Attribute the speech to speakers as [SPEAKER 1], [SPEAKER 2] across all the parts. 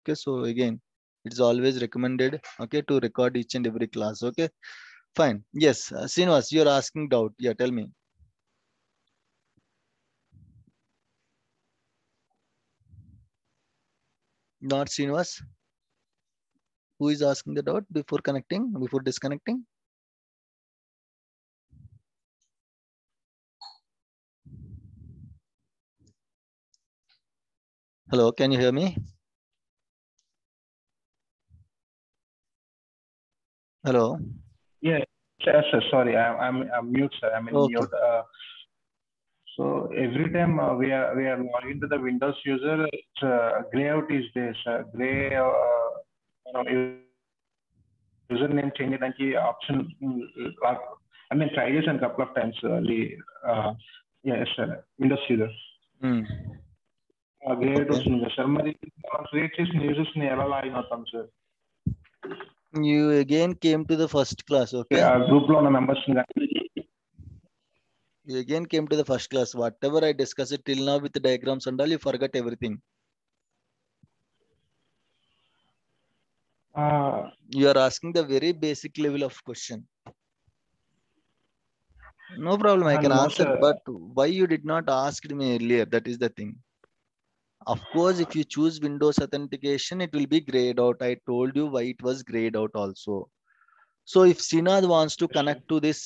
[SPEAKER 1] Okay, so again, it's always recommended, okay, to record each and every class. Okay, fine. Yes, Srinivas, you're asking doubt. Yeah, tell me. Not Srinivas. Who is asking the doubt before connecting, before disconnecting? Hello, can you hear me? Hello.
[SPEAKER 2] Yeah, yes, sir. Sorry, I'm mute, sir. I'm in
[SPEAKER 1] Okay.
[SPEAKER 2] mute. So every time we are logging to the Windows user, it's gray out is there, sir. Gray username change the option. I mean, try this a couple of times. Yes, sir. Windows user.
[SPEAKER 1] Hmm.
[SPEAKER 2] Gray out
[SPEAKER 1] Okay.
[SPEAKER 2] వస్తుంది sir మరి create చేసిన users ని ఎలా login అవుతాం sir
[SPEAKER 1] You again came to the first class, okay?
[SPEAKER 2] Group లో ఉన్న members
[SPEAKER 1] You again came to the first class. Whatever I discussed till now with the diagrams and all, you forgot everything. You are asking the very basic level of question. No problem, I can
[SPEAKER 2] no,
[SPEAKER 1] answer,
[SPEAKER 2] sir.
[SPEAKER 1] but why you did not ask me earlier? That is the thing. Of course, if you choose Windows authentication, it will be grayed out. I told you why it was grayed out also. So if Srinath wants to connect to this,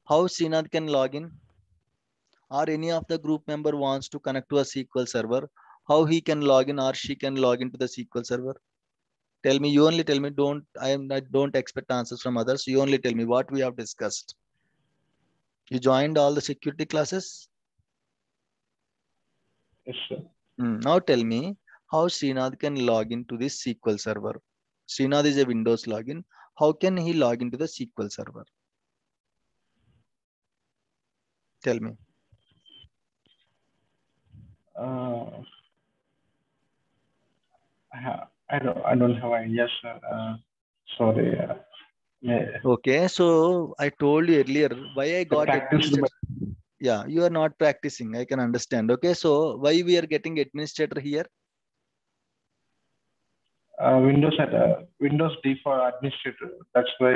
[SPEAKER 1] how Srinath can log in? Or any of the group member wants to connect to a SQL server, how he can log in or she can log into the SQL server? Tell me, you only tell me, I don't expect answers from others. You only tell me what we have discussed. You joined all the security classes?
[SPEAKER 2] Yes, sir.
[SPEAKER 1] Now tell me how Srinath can log into this SQL server. Srinath is a Windows login. How can he log into the SQL server? Tell me.
[SPEAKER 2] I don't have idea, sir. Sorry. Yeah.
[SPEAKER 1] Okay, so I told you earlier why I got
[SPEAKER 2] Practice.
[SPEAKER 1] administrator. Yeah, you are not practicing. I can understand. Okay, so why we are getting administrator here?
[SPEAKER 2] Windows default administrator. That's why.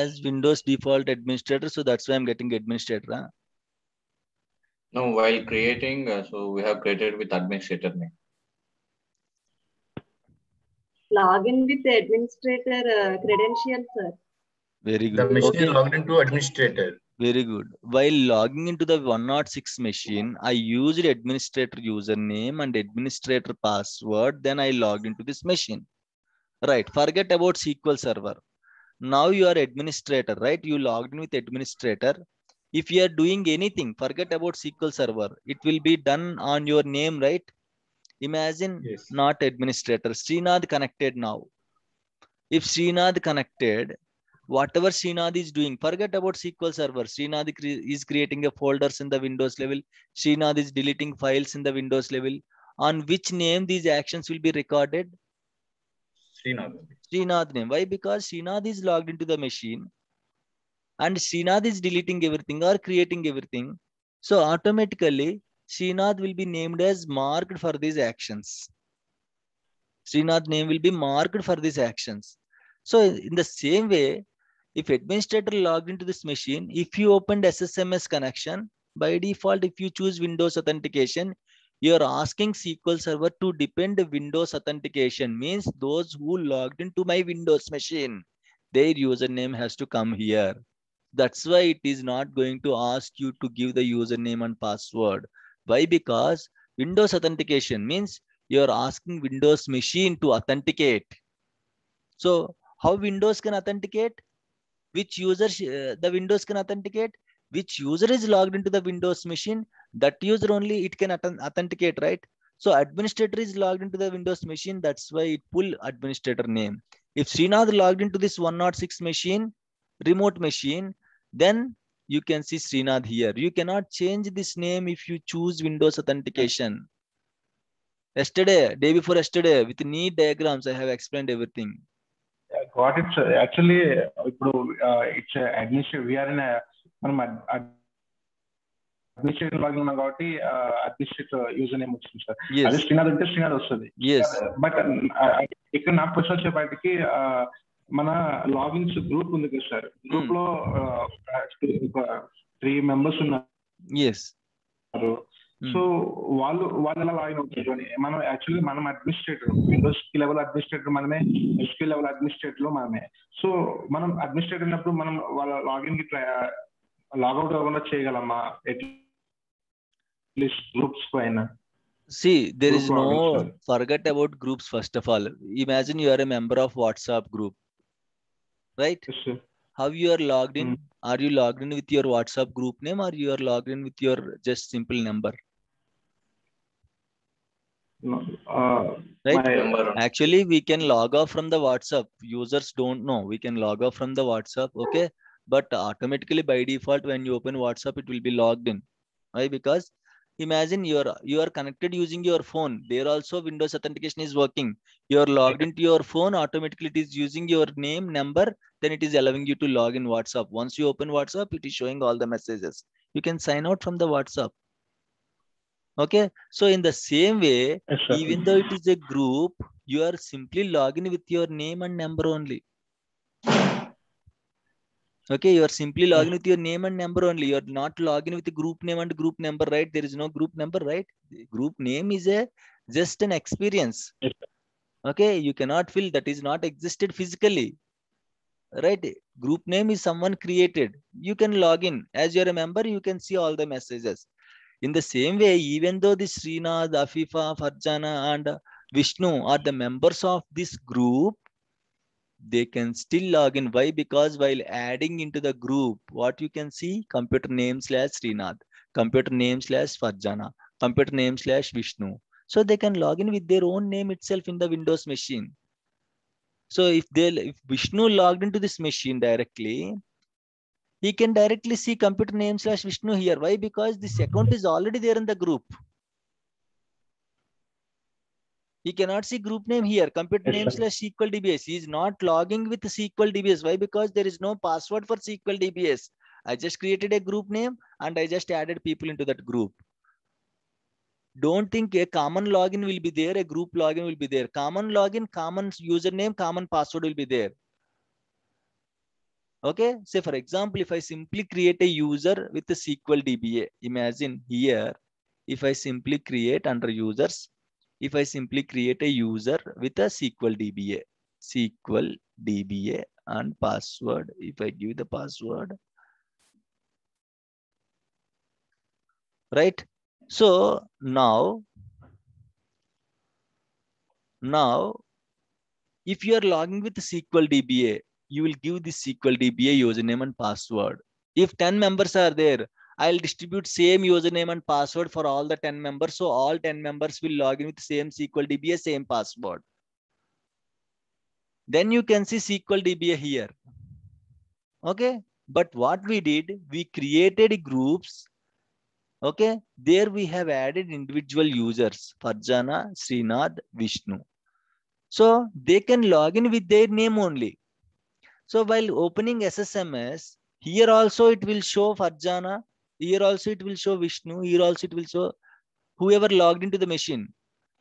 [SPEAKER 1] As Windows default administrator, so that's why I'm getting administrator. Huh?
[SPEAKER 3] No, while creating, so we have created with administrator name.
[SPEAKER 4] Login with the administrator credentials, sir.
[SPEAKER 1] Very good.
[SPEAKER 3] The machine
[SPEAKER 1] Okay.
[SPEAKER 3] is logged into administrator.
[SPEAKER 1] Very good. While logging into the 106 machine, I used administrator username and administrator password. Then I logged into this machine. Right. Forget about SQL Server. Now you are administrator, right? You logged in with administrator. If you are doing anything, forget about SQL Server. It will be done on your name, right? Imagine
[SPEAKER 3] Yes.
[SPEAKER 1] not administrator. Srinath connected now. If Srinath connected, whatever Srinath is doing, forget about SQL Server. Srinath is creating a folders in the Windows level. Srinath is deleting files in the Windows level. On which name these actions will be recorded? Srinath name. Why? Because Srinath is logged into the machine and Srinath is deleting everything or creating everything. So automatically Srinath will be named as marked for these actions. Srinath name will be marked for these actions. So in the same way, if administrator logged into this machine, if you opened SSMS connection, by default, if you choose Windows authentication, you're asking SQL Server to depend Windows authentication, means those who logged into my Windows machine, their username has to come here. That's why it is not going to ask you to give the username and password. Why? Because Windows authentication means you're asking Windows machine to authenticate. So how Windows can authenticate? Which user the Windows can authenticate? Which user is logged into the Windows machine? That user only it can authenticate, right? So administrator is logged into the Windows machine. That's why it pull administrator name. If Srinath logged into this 106 machine, remote machine, then you can see Srinath here. You cannot change this name if you choose Windows authentication. Yesterday, day before yesterday, with neat diagrams, I have explained everything.
[SPEAKER 2] Got it, sir. Actually, it's administrative. We are in a administrator login ఉన్నాం కాబట్టి administrator user name వచ్చింది sir.
[SPEAKER 1] Yes.
[SPEAKER 2] అదే శ్రీనాథ్ అంటే శ్రీనాథ్ వస్తుంది.
[SPEAKER 1] Yes.
[SPEAKER 2] But ఇక్కడ నాకు question వచ్చేపాటికి మన లాగిన్స్ గ్రూప్ ఉంది కదా సార్, గ్రూప్ లో 3 members ఉన్నారు.
[SPEAKER 1] Yes.
[SPEAKER 2] సో వాళ్ళు ఎలా లాగిన్ అవుతారు అని మనం యాక్చువల్లీ మనం అడ్మినిస్ట్రేటర్, విండోస్ లెవెల్ అడ్మినిస్ట్రేటర్ మనమే, ఎస్క్యూఎల్ లెవెల్ అడ్మినిస్ట్రేటర్ మనమే. సో మనం అడ్మినిస్ట్రేటర్ ఉన్నప్పుడు మనం వాళ్ళ లాగిన్ కి లాగౌట్ అవ్వకుండా చేయగలమా అట్లీస్ట్ గ్రూప్స్ పైన?
[SPEAKER 1] See, there is no forget about groups. First of all, imagine you are a member of WhatsApp group, right?
[SPEAKER 2] Yes, sir.
[SPEAKER 1] How you are logged in? Are you logged in with your WhatsApp group name, or you are logged in with your just simple number?
[SPEAKER 2] No,
[SPEAKER 1] right? Actually, we can log off from the WhatsApp. Users don't know. We can log off from the WhatsApp, okay? But automatically by default, when you open WhatsApp, it will be logged in. Why? Because imagine you are connected using your phone. There also Windows authentication is working. You are logged into your phone, automatically it is using your name, number, then it is allowing you to log in WhatsApp. Once you open WhatsApp, it is showing all the messages. You can sign out from the WhatsApp. Okay, so in the same way, even though it is a group, you are simply logging with your name and number only. Okay, you are simply logging with your name and number only. You are not logging with the group name and group number, right? There is no group number, right? The group name is just an experience. Okay, you cannot feel that is not existed physically, right? Group name is someone created. You can log in as you are a member. You can see all the messages. In the same way, even though the Srinath, Afifa, Farjana, and Vishnu are the members of this group, they can still log in. Why? Because while adding into the group, what you can see, computer name / Srinath, computer name / Farjana, computer name / Vishnu. So they can log in with their own name itself in the Windows machine. So if Vishnu logged into this machine directly, he can directly see computer name / Vishnu here. Why? Because this account is already there in the group. He cannot see group name here, computer name / SQL DBS. He is not logging with SQL DBS. Why? Because there is no password for SQL DBS. I just created a group name and I just added people into that group. Don't think a common login will be there, a group login will be there. Common login, common username, common password will be there. Okay, say for example, if I simply create a user with the SQL DBA, imagine here, if I simply create under users, if I simply create a user with a SQL DBA and password, if I give the password, right? So now if you are logging with the SQL DBA, you will give the SQL DBA username and password. If 10 members are there, I'll distribute same username and password for all the 10 members. So all 10 members will log in with same SQL DBA, same password. Then you can see SQL DBA here. Okay, but what we did, we created groups. Okay, there we have added individual users, Farjana, Srinath, Vishnu. So they can log in with their name only. So while opening SSMS, here also it will show Farjana, here also it will show Vishnu, here also it will show whoever logged into the machine.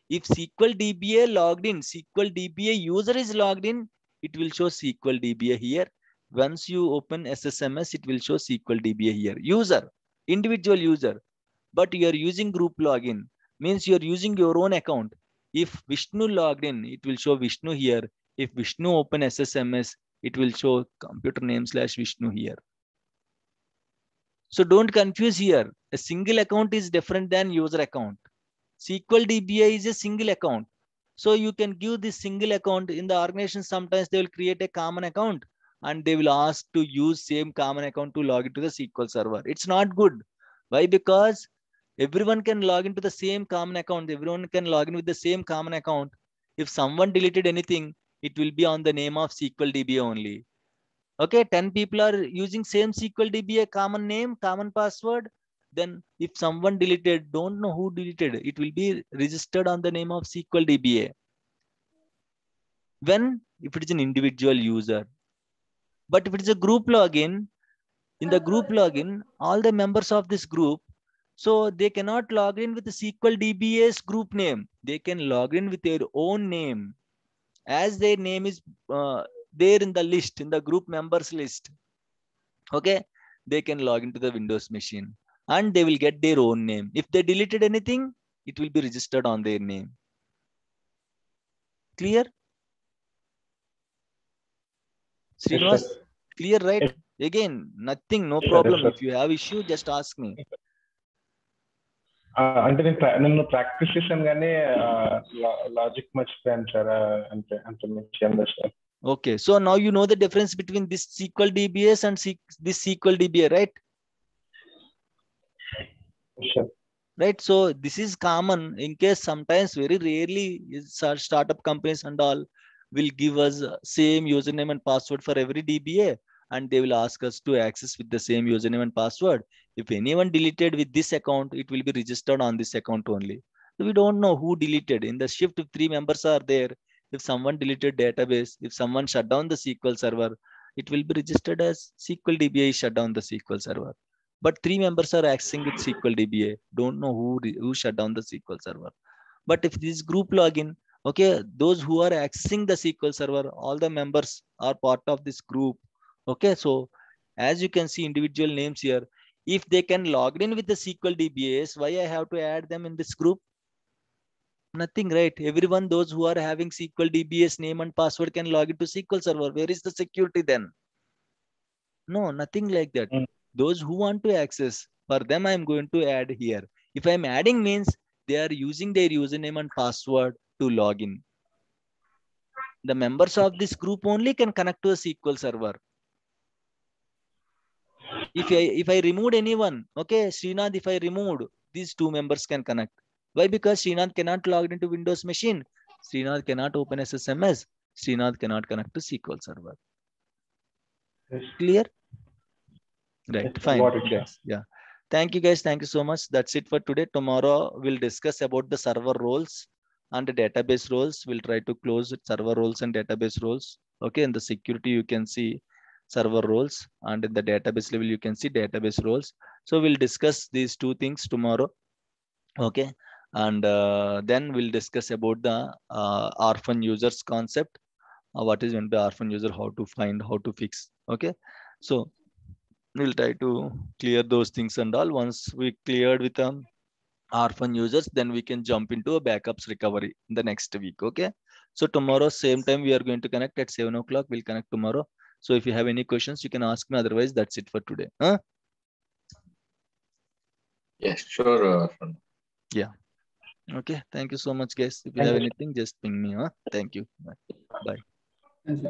[SPEAKER 1] If SQL DBA logged in, SQL DBA user is logged in, it will show SQL DBA here. Once you open SSMS, it will show SQL DBA here. User, individual user. But you are using group login, means you are using your own account. If Vishnu logged in, it will show Vishnu here. If Vishnu open SSMS, it will show computer name / Vishnu here. So don't confuse here. A single account is different than user account. SQL DBA is a single account. So you can give this single account in the organization. Sometimes they will create a common account and they will ask to use same common account to log into the SQL server. It's not good. Why? Because everyone can log into the same common account. Everyone can log in with the same common account. If someone deleted anything, it will be on the name of SQL DBA only. Okay, 10 people are using same SQL DBA, common name, common password. Then if someone deleted, don't know who deleted, it will be registered on the name of SQL DBA. When if it is an individual user. But if it is a group login, in the group login, all the members of this group, So they cannot log in with the SQL DBA's group name. They can log in with their own name, as their name is there in the list, in the group members list. Okay, they can log into the Windows machine and they will get their own name. If they deleted anything, it will be registered on their name. Clear? Srinivas,
[SPEAKER 2] Yes, sir.
[SPEAKER 1] clear, right?
[SPEAKER 2] Yes.
[SPEAKER 1] Again, nothing, no
[SPEAKER 2] Yes, sir.
[SPEAKER 1] problem.
[SPEAKER 2] Yes, sir.
[SPEAKER 1] If you have issue, just ask me.
[SPEAKER 2] అంటే నేను practice చేశాను కానీ logic మర్చిపోయాను sir. అంతే అంత మించి sir.
[SPEAKER 1] Okay, so now you know the difference between this SQL DBS and this SQL DBA, right?
[SPEAKER 2] Sure.
[SPEAKER 1] Right, so this is common. In case sometimes, very rarely, startup companies and all will give us same username and password for every DBA, and they will ask us to access with the same username and password. If anyone deleted with this account, it will be registered on this account only. So we don't know who deleted. In the shift, if 3 members are there, if someone deleted database, if someone shut down the SQL server, it will be registered as SQL DBA shut down the SQL server. But 3 members are accessing with SQL DBA. Don't know who shut down the SQL server. But if this group login, okay, those who are accessing the SQL server, all the members are part of this group. Okay, so as you can see individual names here, if they can log in with the SQL DBAs, why I have to add them in this group? Nothing, right? Everyone, those who are having SQL DBAs name and password can log into SQL server. Where is the security then? No, nothing like that. Those who want to access, for them, I'm going to add here. If I'm adding means they are using their username and password to log in. The members of this group only can connect to a SQL server. If I removed anyone, okay, Srinath, if I removed, these 2 members can connect. Why? Because Srinath cannot log into Windows machine. Srinath cannot open SSMS. Srinath cannot connect to SQL server.
[SPEAKER 2] Yes.
[SPEAKER 1] Clear? Right,
[SPEAKER 2] Yes,
[SPEAKER 1] fine,
[SPEAKER 2] got it,
[SPEAKER 1] guys. Yeah. Thank you, guys. Thank you so much. That's it for today. Tomorrow, we'll discuss about the server roles and the database roles. We'll try to close server roles and database roles. Okay, in the security, you can see server roles, and in the database level, you can see database roles. So we'll discuss these 2 things tomorrow. Okay, and then we'll discuss about the orphan users concept. What is meant by orphan user, how to find, how to fix. Okay, so we'll try to clear those things and all. Once we cleared with orphan users, then we can jump into a backups recovery in the next week. Okay, so tomorrow same time we are going to connect at 7 o'clock. We'll connect tomorrow. So if you have any questions, you can ask me. Otherwise, that's it for today.
[SPEAKER 3] Yes, sure.
[SPEAKER 1] Yeah. Okay, thank you so much, guys. If you
[SPEAKER 2] Thank
[SPEAKER 1] have
[SPEAKER 2] you.
[SPEAKER 1] anything, just ping me. Thank you. Bye.
[SPEAKER 5] Thank you.